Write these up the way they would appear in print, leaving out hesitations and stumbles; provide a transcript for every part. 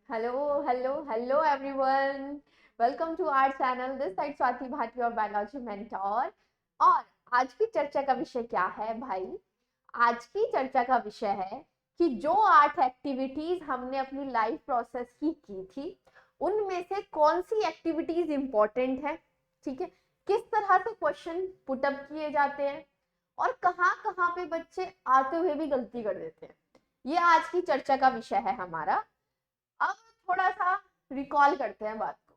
Hello, hello, hello everyone. Welcome to our channel. This side Swati Bhati और biology mentor. और आज की चर्चा का विषय क्या है भाई? आज की चर्चा का विषय है कि जो 8 एक्टिविटीज हमने अपनी लाइफ प्रोसेस की थी, उनमें से कौन सी एक्टिविटीज इंपॉर्टेंट है, ठीक है, किस तरह से क्वेश्चन पुटअप किए जाते हैं और कहाँ कहाँ पे बच्चे आते हुए भी गलती कर देते हैं। ये आज की चर्चा का विषय है हमारा। अब थोड़ा सा रिकॉल करते हैं बात को।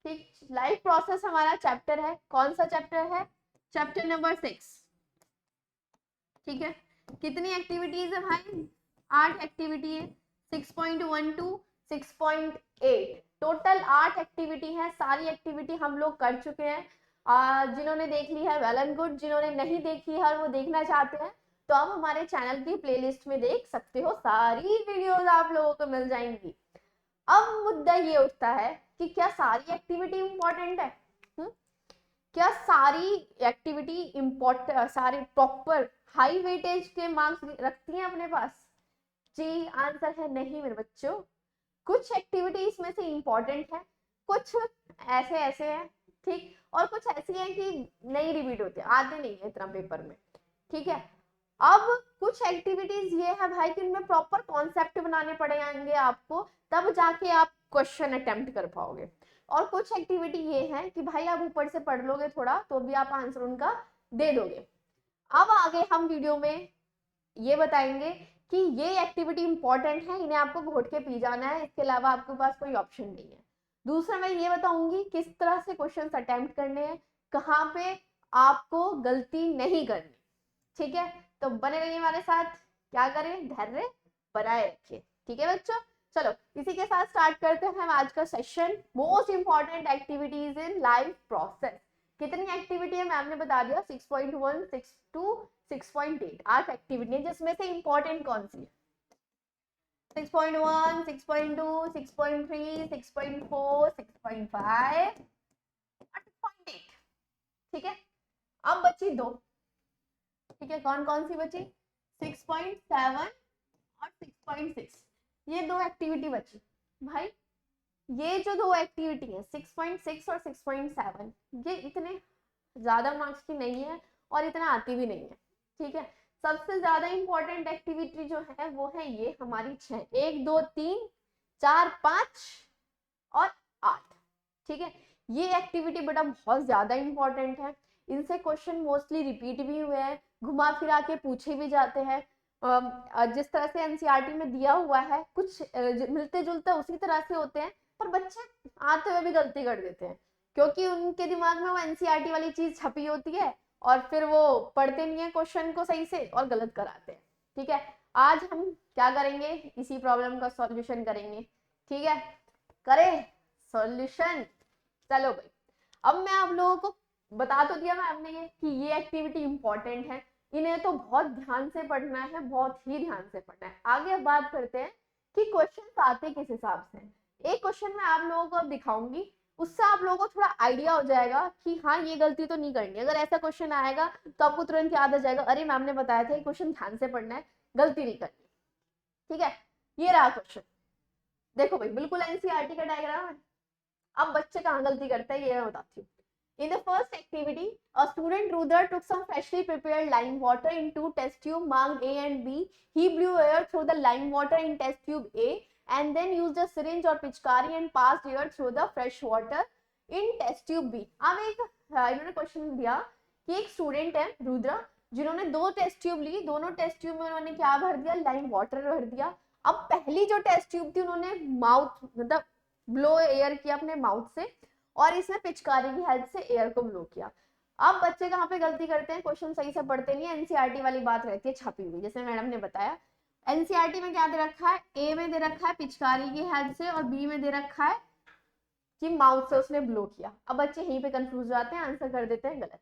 ठीक, लाइफ प्रोसेस हमारा चैप्टर है। कौन सा चैप्टर है? Chapter number 6। ठीक है, कितनी एक्टिविटीज है भाई? 8 एक्टिविटी है। 6.1 टू 6.8 टोटल 8 एक्टिविटी है। सारी एक्टिविटी हम लोग कर चुके हैं। जिन्होंने देख ली है वेल एंड गुड, जिन्होंने नहीं देखी है और वो देखना चाहते हैं तो आप हमारे चैनल की प्लेलिस्ट में देख सकते हो। सारी वीडियोस आप लोगों को मिल जाएंगी। अब मुद्दा ये उठता है कि क्या सारी एक्टिविटी इंपॉर्टेंट है? क्या सारी एक्टिविटी इंपॉर्टेंट, सारे प्रॉपर हाई वेटेज के मार्क्स रखती हैं अपने पास? जी, आंसर है नहीं मेरे बच्चों। कुछ एक्टिविटी इसमें से इंपॉर्टेंट है, कुछ ऐसे ऐसे हैं, ठीक, और कुछ ऐसी हैं कि नहीं रिपीट होते, आते नहीं है इतना पेपर में। ठीक है, अब कुछ एक्टिविटीज ये है भाई कि इनमें प्रॉपर कॉन्सेप्ट बनाने पड़ेंगे आपको, तब जाके आप क्वेश्चन अटेम्प्ट कर पाओगे। और कुछ एक्टिविटी ये है कि भाई आप ऊपर से पढ़ लोगे थोड़ा तो भी आप आंसर उनका दे दोगे। अब आगे हम वीडियो में ये बताएंगे कि ये एक्टिविटी इंपॉर्टेंट है, इन्हें आपको घोट के पी जाना है, इसके अलावा आपके पास कोई ऑप्शन नहीं है। दूसरा मैं ये बताऊंगी किस तरह से क्वेश्चन अटेम्प्ट करने हैं, कहाँ पे आपको गलती नहीं करनी। ठीक है, तो बने रहिए हमारे साथ। क्या करें? धैर्य बनाए रखिए। ठीक है बच्चों, चलो इसी के साथ स्टार्ट करते हैं हम आज का session. Most important activities in life process. कितनी एक्टिविटी है मैम ने बता दिया, 6.1 6 टू 6.8 8 एक्टिविटी है, जिसमें से इंपॉर्टेंट कौन सी है? 6.1 6.2 6.3 6.4 6.5 और 6.8। ठीक है, अब बची दो। ठीक है, कौन कौन सी बची? 6.7 और 6.6। ये दो एक्टिविटी बची भाई। ये जो दो एक्टिविटी है 6.6 और 6.7, ये इतने ज्यादा मार्क्स की नहीं है और इतना आती भी नहीं है। ठीक है, सबसे ज्यादा इंपॉर्टेंट एक्टिविटी जो है वो है ये हमारी 6, 1 2 3 4 5 और 8। ठीक है, ये एक्टिविटी बेटा बहुत ज्यादा इंपॉर्टेंट है। इनसे क्वेश्चन मोस्टली रिपीट भी हुए हैं, घुमा फिरा के पूछे भी जाते हैं। जिस तरह से एनसीईआरटी में दिया हुआ है कुछ मिलते जुलते उसी तरह से होते हैं, पर बच्चे आते हुए भी गलती कर देते हैं क्योंकि उनके दिमाग में वो एनसीईआरटी वाली चीज छपी होती है और फिर वो पढ़ते नहीं है क्वेश्चन को सही से और गलत कराते हैं। ठीक है, आज हम क्या करेंगे? इसी प्रॉब्लम का सॉल्यूशन करेंगे। ठीक है, करें सॉल्यूशन। चलो भाई, अब मैं आप लोगों को बता तो दिया मैम ने ये कि ये एक्टिविटी इंपॉर्टेंट है, इन्हें तो बहुत ध्यान से पढ़ना है, बहुत ही ध्यान से पढ़ना है। आगे अब बात करते हैं कि क्वेश्चन आते किस हिसाब से। एक क्वेश्चन मैं आप लोगों को अब दिखाऊंगी, उससे आप लोगों को थोड़ा आइडिया हो जाएगा कि हाँ ये गलती तो नहीं करनी। अगर ऐसा क्वेश्चन आएगा तो आपको तुरंत याद आ जाएगा, अरे मैम ने बताया था ये क्वेश्चन ध्यान से पढ़ना है, गलती नहीं करनी। ठीक है, ये रहा क्वेश्चन। देखो भाई, बिल्कुल एनसीईआरटी का डायग्राम है। अब बच्चे कहाँ गलती करते हैं ये मैं बताती हूँ। In the first activity, a student Rudra took some freshly prepared lime water in two test tube marked A and B. He blew air through the lime water in test tube A and then used a syringe or पिचकारी and passed air through the fresh water in test tube B. अब एक इन्होंने question दिया कि एक student है रुद्रा, जिन्होंने दो टेस्ट ट्यूब ली, दोनों टेस्ट ट्यूब में उन्होंने क्या भर दिया? लाइम वाटर भर दिया। अब पहली जो टेस्ट ट्यूब थी उन्होंने माउथ मतलब ब्लो एयर किया अपने माउथ से और इसमें पिचकारी की हेल्प से एयर को ब्लो किया। अब बच्चे कहाँ पे गलती करते हैं? क्वेश्चन सही से पढ़ते नहीं है, एनसीईआरटी वाली बात रहती है छपी हुई, जैसे मैडम ने बताया। एनसीईआरटी में क्या दे रखा है? ए में दे रखा है पिचकारी की हेल्प से और बी में दे रखा है कि माउथ से उसने ब्लो किया। अब बच्चे यहीं पे कंफ्यूज हो जाते हैं, आंसर कर देते हैं गलत।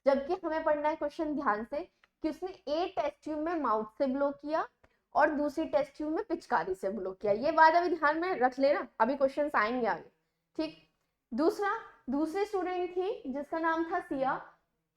जबकि हमें पढ़ना है क्वेश्चन ध्यान से कि उसने ए टेस्ट ट्यूब में माउथ से ब्लो किया और दूसरी टेस्ट ट्यूब में पिचकारी से ब्लो किया। ये बात अभी ध्यान में रख लेना, अभी क्वेश्चन आएंगे आगे। ठीक, दूसरी स्टूडेंट थी जिसका नाम था Siya.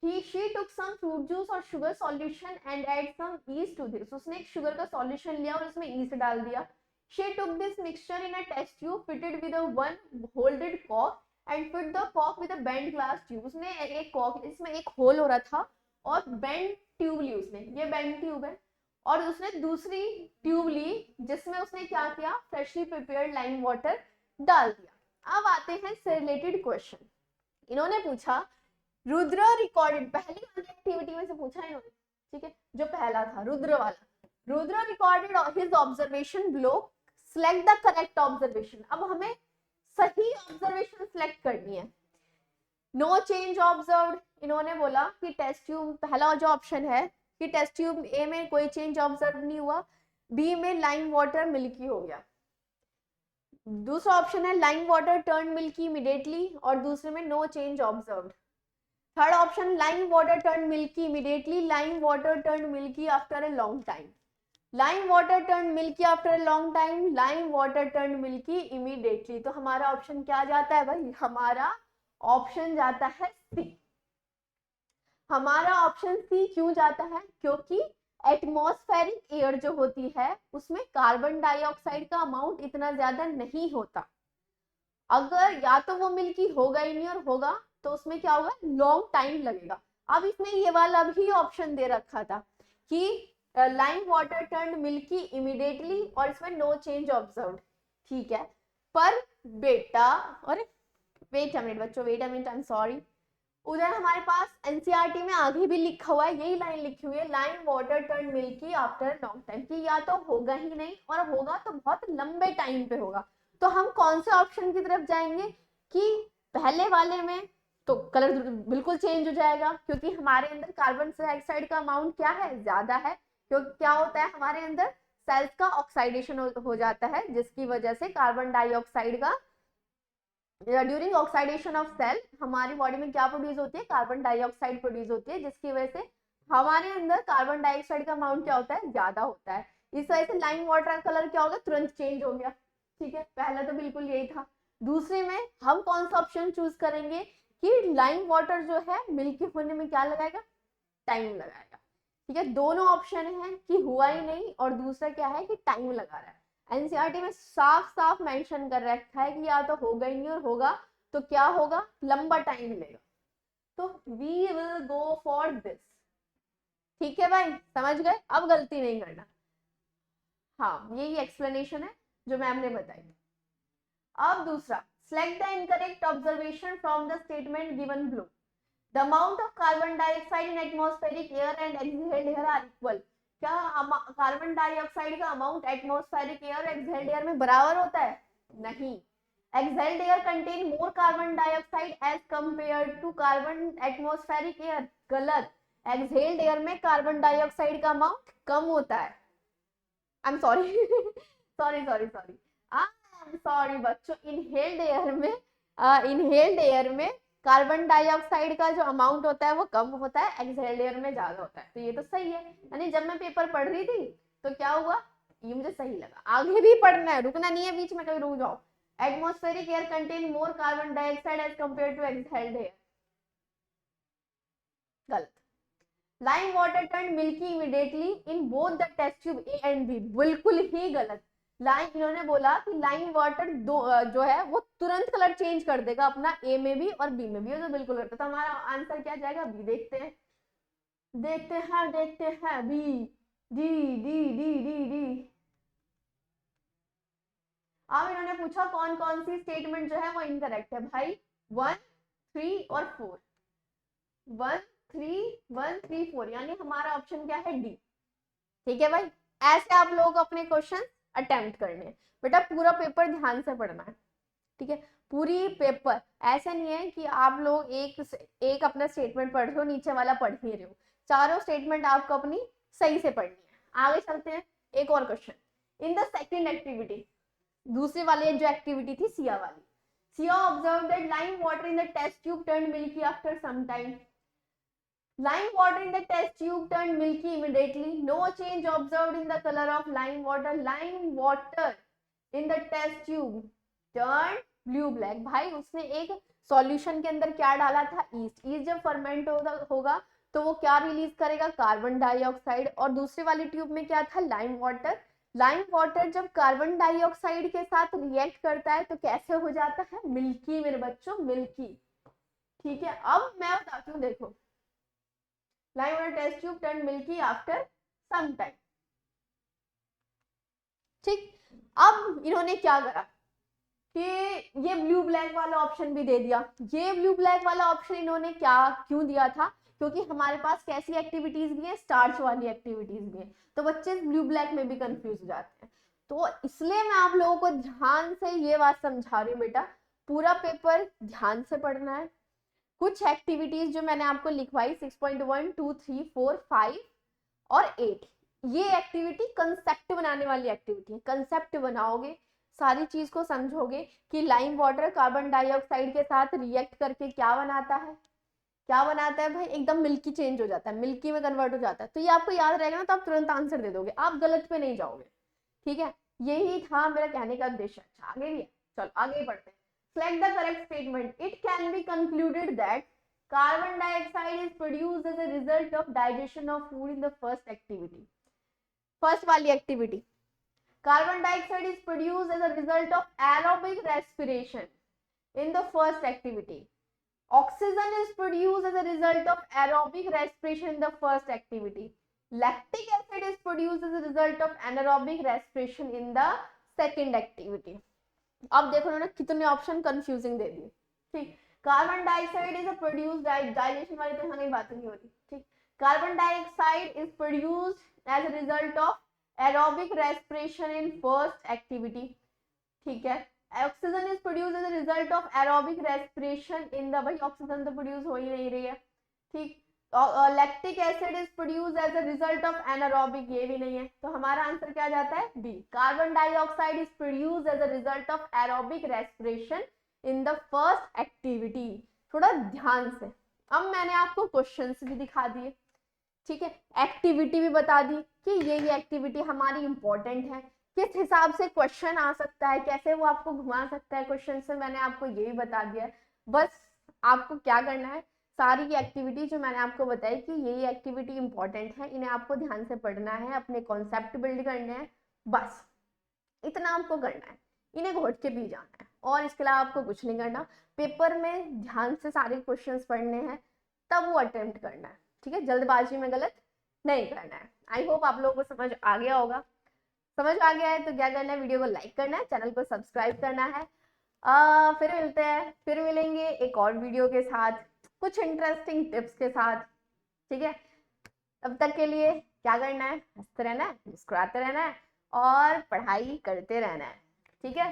she took some fruit juice और sugar solution and add some yeast to this. उसने एक शुगर का सॉल्यूशन लिया और उसमें ईस्ट डाल दिया। She took this mixture in a test tube fitted with a one holded cork and filled the cork with a bent glass tube. उसने एक cork, इसमें एक hole हो रहा था और bent tube ली उसने, ये bent tube है, और उसने दूसरी ट्यूब ली जिसमें उसने क्या किया, फ्रेशली प्रिपेयर्ड लाइम वाटर डाल दिया। अब आते हैं से रिलेटेड क्वेश्चन। इन्होंने पूछा रुद्र रिकॉर्डेड, पहली वाली एक्टिविटी में से पूछा इन्होंने, ठीक है, जो पहला था रुद्र वाला, Rudra recorded his observation below, select the correct observation. अब हमें सही ऑब्जर्वेशन सिलेक्ट करनी है। नो चेंज ऑब्जर्व्ड, इन्होंने बोला कि टेस्ट ट्यूब, पहला जो ऑप्शन है कि टेस्ट ट्यूब ए में कोई चेंज ऑब्जर्व नहीं हुआ, बी में लाइम वाटर मिल्की हो गया। दूसरा ऑप्शन है lime water turn milky immediately, और दूसरे में no change observed. Third option lime water turn milky immediately, lime water turn milky after a long time, lime water turn milky after a long time, lime water turn milky immediately. तो हमारा option क्या जाता है भाई, हमारा option जाता है सी। हमारा ऑप्शन सी क्यों जाता है, क्योंकि एटमॉस्फेरिक एयर जो होती है उसमें कार्बन डाइऑक्साइड का अमाउंट इतना ज्यादा नहीं होता। अगर या तो वो मिल्की होगा ही नहीं, और होगा तो उसमें क्या होगा, लॉन्ग टाइम लगेगा। अब इसमें ये वाला भी ऑप्शन दे रखा था कि lime water turn milky immediately, और इसमें नो चेंज ऑब्जर्व्ड, ठीक है। पर बेटा, अरे वेट अ मिनट बच्चों, wait a minute, I am sorry, उधर हमारे पास एनसीईआरटी में आगे भी लिखा हुआ है, यही लाइन लिखी हुई है, lime water turn milky after long time, कि या तो होगा ही नहीं, और होगा तो बहुत लंबे टाइम पे होगा। तो हम कौन से ऑप्शन की तरफ जाएंगे कि पहले वाले में तो कलर बिल्कुल चेंज हो जाएगा, क्योंकि हमारे अंदर कार्बन डाइऑक्साइड का अमाउंट क्या है, ज्यादा है, क्योंकि क्या होता है हमारे अंदर सेल्स का ऑक्सीडेशन हो जाता है, जिसकी वजह से कार्बन डाइऑक्साइड का, ड्यूरिंग ऑक्सीडेशन ऑफ सेल हमारी बॉडी में क्या प्रोड्यूस होती है, कार्बन डाइऑक्साइड प्रोड्यूस होती है, जिसकी वजह से हमारे अंदर कार्बन डाइऑक्साइड का अमाउंट क्या होता है, ज्यादा होता है। इस वजह से लाइम वाटर कलर क्या होगा, तुरंत चेंज हो गया, ठीक है। पहला तो बिल्कुल यही था। दूसरे में हम कौन सा ऑप्शन चूज करेंगे कि लाइम वाटर जो है मिल्की होने में क्या लगाएगा, टाइम लगाएगा, ठीक है। दोनों ऑप्शन है कि हुआ ही नहीं, और दूसरा क्या है कि टाइम लगा रहा है। एनसीईआरटी में साफ साफ मेंशन कर रखा है कि या तो होगा ही नहीं, और होगा तो क्या होगा, लंबा टाइम लेगा। तो we will go for this, ठीक है भाई, समझ गए, अब गलती नहीं करना। हाँ, यही एक्सप्लेनेशन है जो मैम ने बताई। अब दूसरा, select the incorrect observation from the statement given below. The amount of carbon dioxide in atmospheric air and exhaled air are equal. क्या कार्बन डाइऑक्साइड का अमाउंट एटमॉस्फेरिक एयर और एक्सहेल्ड एयर में बराबर होता है, नहीं। Exhaled air contain more carbon dioxide as compare to carbon atmospheric air, गलत। Exhaled air में कार्बन डाइऑक्साइड का अमाउंट कम होता है। आई एम सॉरी सॉरी बच्चों, इनहेल्ड एयर में कार्बन डाइऑक्साइड का जो अमाउंट होता है वो कम होता है, एक्सहेल्ड एयर में ज्यादा होता है। तो ये तो सही है, यानी जब मैं पेपर पढ़ रही थी तो क्या हुआ, ये मुझे सही लगा। आगे भी पढ़ना है, रुकना नहीं है बीच में, कहीं रुक जाओ। Atmospheric air contain more carbon dioxide as compare to exhaled air, गलत। Lime water turn milky immediately in both the test tube A and B, बिल्कुल ही गलत। लाइम, इन्होंने बोला कि लाइम वाटर जो है वो तुरंत कलर चेंज कर देगा अपना, ए में भी और बी में भी, तो बिल्कुल करता। तो हमारा आंसर क्या जाएगा, बी। देखते हैं B, D D D D D. अब इन्होंने पूछा कौन कौन सी स्टेटमेंट जो है वो इनकरेक्ट है भाई, 1, 3 और 4, 1, 3, 4, यानी हमारा ऑप्शन क्या है, डी, ठीक है भाई। ऐसे आप लोग अपने क्वेश्चन अटेम्प्ट करने, बेटा पूरा पेपर ध्यान से पढ़ना है, ठीक है। पूरी पेपर, ऐसा नहीं है कि आप लोग एक अपना स्टेटमेंट पढ़ रहे हो, नीचे वाला पढ़ नहीं रहे हो, चारों स्टेटमेंट आपको अपनी सही से पढ़नी है। आगे चलते हैं, एक और question. In the second activity, दूसरी वाली जो एक्टिविटी थी सिया वाली, Siya observe that lime water in the test tube turn milky after some time. Lime water in the test tube turned milky immediately. No change observed in the color of lime water. Lime water in the test tube turned blue black. भाई उसने एक solution के अंदर क्या डाला था, east. East जब ferment होगा तो वो क्या रिलीज करेगा, कार्बन डाइऑक्साइड। और दूसरी वाली ट्यूब में क्या था, लाइम वाटर। लाइम वाटर जब कार्बन डाइऑक्साइड के साथ रिएक्ट करता है तो कैसे हो जाता है, मिल्की मेरे बच्चों, मिल्की। ठीक है, अब मैं बताती हूँ, देखो lime water test tube turn milky after some time. ठीक, अब इन्होंने क्या करा कि ये ब्लू ब्लैक वाला ऑप्शन भी दे दिया। ये ब्लू ब्लैक वाला ऑप्शन इन्होंने क्या क्यों दिया था, क्योंकि हमारे पास कैसी एक्टिविटीज भी है, स्टार्च वाली एक्टिविटीज भी है, तो बच्चे ब्लू ब्लैक में भी कंफ्यूज हो जाते हैं। तो इसलिए मैं आप लोगों को ध्यान से ये बात समझा रही हूँ बेटा, पूरा पेपर ध्यान से पढ़ना है। कुछ एक्टिविटीज जो मैंने आपको लिखवाई 6.1, 2, 3, 4, 5 और 8, ये एक्टिविटी कंसेप्ट बनाने वाली एक्टिविटी है। कंसेप्ट बनाओगे, सारी चीज को समझोगे कि लाइम वाटर कार्बन डाइऑक्साइड के साथ रिएक्ट करके क्या बनाता है, क्या बनाता है भाई, एकदम मिल्की चेंज हो जाता है, मिल्की में कन्वर्ट हो जाता है। तो ये आपको याद रहेगा ना, तो आप तुरंत आंसर दे दोगे, आप गलत पे नहीं जाओगे। ठीक है, यही था मेरा कहने का उद्देश्य। अच्छा आगे भी है, चलो आगे बढ़ते हैं। Select the correct statement. It can be concluded that carbon dioxide is produced as a result of digestion of food in the first activity. First वाली activity. Carbon dioxide is produced as a result of aerobic respiration in the first activity. Oxygen is produced as a result of aerobic respiration in the first activity. Lactic acid is produced as a result of anaerobic respiration in the second activity. अब देखो उन्होंने कितने option confusing दे दिए। ठीक, carbon dioxide is produced, digestion वाली तो हमें बात नहीं हो रही। ठीक, carbon dioxide is produced as a result of aerobic respiration in first activity. ठीक है, oxygen is produced as a result of aerobic respiration in the, भाई ऑक्सीजन तो प्रोड्यूस हो ही नहीं रही है। ठीक, lactic acid is produced as a result of anaerobic, ये भी नहीं है, तो हमारा आंसर क्या जाता है, B. Carbon dioxide is produced as a result of aerobic respiration in the first activity. थोड़ा ध्यान से, अब मैंने आपको क्वेश्चंस भी दिखा दिए। ठीक है, एक्टिविटी भी बता दी कि ये एक्टिविटी हमारी इंपॉर्टेंट है, किस हिसाब से क्वेश्चन आ सकता है, कैसे वो आपको घुमा सकता है क्वेश्चन से, मैंने आपको ये भी बता दिया है। बस आपको क्या करना है, सारी एक्टिविटी जो मैंने आपको बताई कि ये एक्टिविटी इंपॉर्टेंट है, इन्हें आपको ध्यान से पढ़ना है, अपने कॉन्सेप्ट बिल्ड करने हैं, बस इतना आपको करना है, इन्हें घोट के भी जाना है, और इसके अलावा आपको कुछ नहीं करना। पेपर में ध्यान से सारे क्वेश्चंस पढ़ने हैं, तब वो अटेम्प्ट करना है। ठीक है, जल्दबाजी में गलत नहीं करना है। आई होप आप लोगों को समझ आ गया होगा। समझ आ गया है तो क्या करना है, वीडियो को लाइक करना है, चैनल को सब्सक्राइब करना है। फिर मिलते हैं, फिर मिलेंगे एक और वीडियो के साथ, कुछ इंटरेस्टिंग टिप्स के साथ। ठीक है, तब तक के लिए क्या करना है, हंसते रहना है, मुस्कुराते रहना है और पढ़ाई करते रहना है। ठीक है।